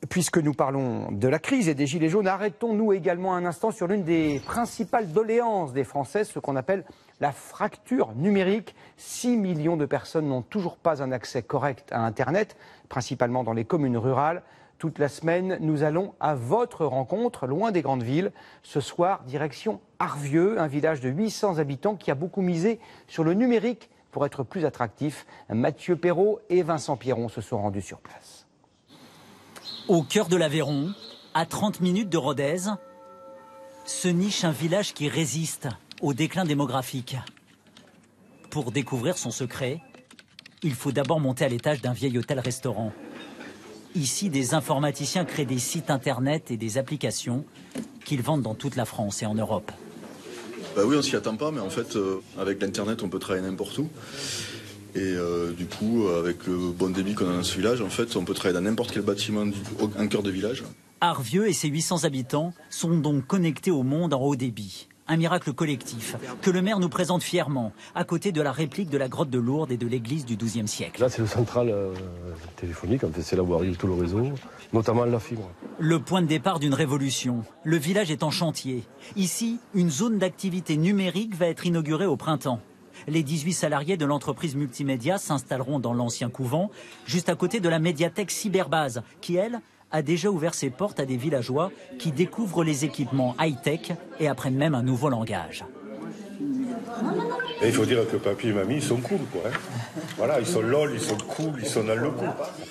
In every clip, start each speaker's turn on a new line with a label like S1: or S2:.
S1: Puisque nous parlons de la crise et des gilets jaunes, arrêtons-nous également un instant sur l'une des principales doléances des Français, ce qu'on appelle la fracture numérique. 6 millions de personnes n'ont toujours pas un accès correct à Internet, principalement dans les communes rurales. Toute la semaine, nous allons à votre rencontre, loin des grandes villes. Ce soir, direction Arvieux, un village de 800 habitants qui a beaucoup misé sur le numérique pour être plus attractif. Mathieu Perrault et Vincent Pierron se sont rendus sur place.
S2: Au cœur de l'Aveyron, à 30 minutes de Rodez, se niche un village qui résiste au déclin démographique. Pour découvrir son secret, il faut d'abord monter à l'étage d'un vieil hôtel-restaurant. Ici, des informaticiens créent des sites internet et des applications qu'ils vendent dans toute la France et en Europe.
S3: Bah oui, on s'y attend pas, mais en fait, avec l'internet, on peut travailler n'importe où. Et du coup, avec le bon débit qu'on a dans ce village, en fait, on peut travailler dans n'importe quel bâtiment en cœur de village.
S2: Arvieux et ses 800 habitants sont donc connectés au monde en haut débit. Un miracle collectif que le maire nous présente fièrement, à côté de la réplique de la grotte de Lourdes et de l'église du XIIe siècle.
S4: Là, c'est le central téléphonique, en fait, c'est là où arrive tout le réseau, notamment la fibre.
S2: Le point de départ d'une révolution. Le village est en chantier. Ici, une zone d'activité numérique va être inaugurée au printemps. Les 18 salariés de l'entreprise multimédia s'installeront dans l'ancien couvent, juste à côté de la médiathèque Cyberbase, qui, elle, a déjà ouvert ses portes à des villageois qui découvrent les équipements high-tech et apprennent même un nouveau langage.
S5: Et il faut dire que papy et mamie, ils sont cool, quoi. Voilà, ils sont lol, ils sont cool, ils sont dans le coup.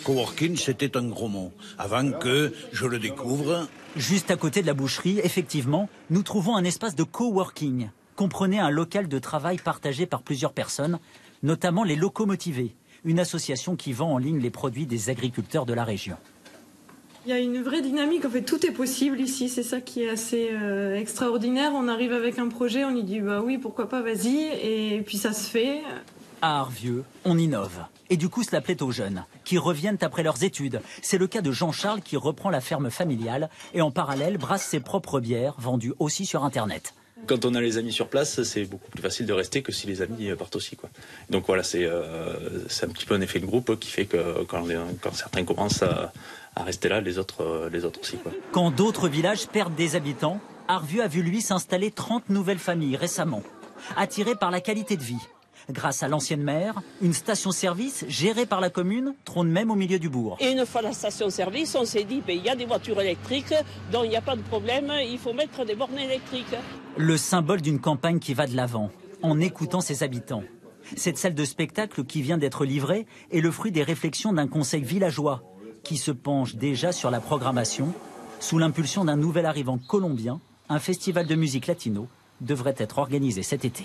S6: Coworking, c'était un gros mot. Avant que je le découvre...
S2: Juste à côté de la boucherie, effectivement, nous trouvons un espace de coworking. Comprenez un local de travail partagé par plusieurs personnes, notamment les Locomotivés, une association qui vend en ligne les produits des agriculteurs de la région.
S7: Il y a une vraie dynamique, en fait tout est possible ici, c'est ça qui est assez extraordinaire. On arrive avec un projet, on lui dit bah oui pourquoi pas, vas-y, et puis ça se fait.
S2: À Arvieux, on innove. Et du coup cela plaît aux jeunes, qui reviennent après leurs études. C'est le cas de Jean-Charles qui reprend la ferme familiale et en parallèle brasse ses propres bières, vendues aussi sur Internet.
S8: Quand on a les amis sur place, c'est beaucoup plus facile de rester que si les amis partent aussi, quoi. Donc voilà, c'est un petit peu un effet de groupe qui fait que quand certains commencent à rester là, les autres aussi, quoi.
S2: Quand d'autres villages perdent des habitants, Arvieux a vu lui s'installer 30 nouvelles familles récemment, attirées par la qualité de vie. Grâce à l'ancienne maire, une station-service gérée par la commune trône même au milieu du bourg.
S9: Et une fois la station-service, on s'est dit, il y a des voitures électriques, donc il n'y a pas de problème, il faut mettre des bornes électriques.
S2: Le symbole d'une campagne qui va de l'avant, en écoutant ses habitants. Cette salle de spectacle qui vient d'être livrée est le fruit des réflexions d'un conseil villageois qui se penche déjà sur la programmation. Sous l'impulsion d'un nouvel arrivant colombien, un festival de musique latino devrait être organisé cet été.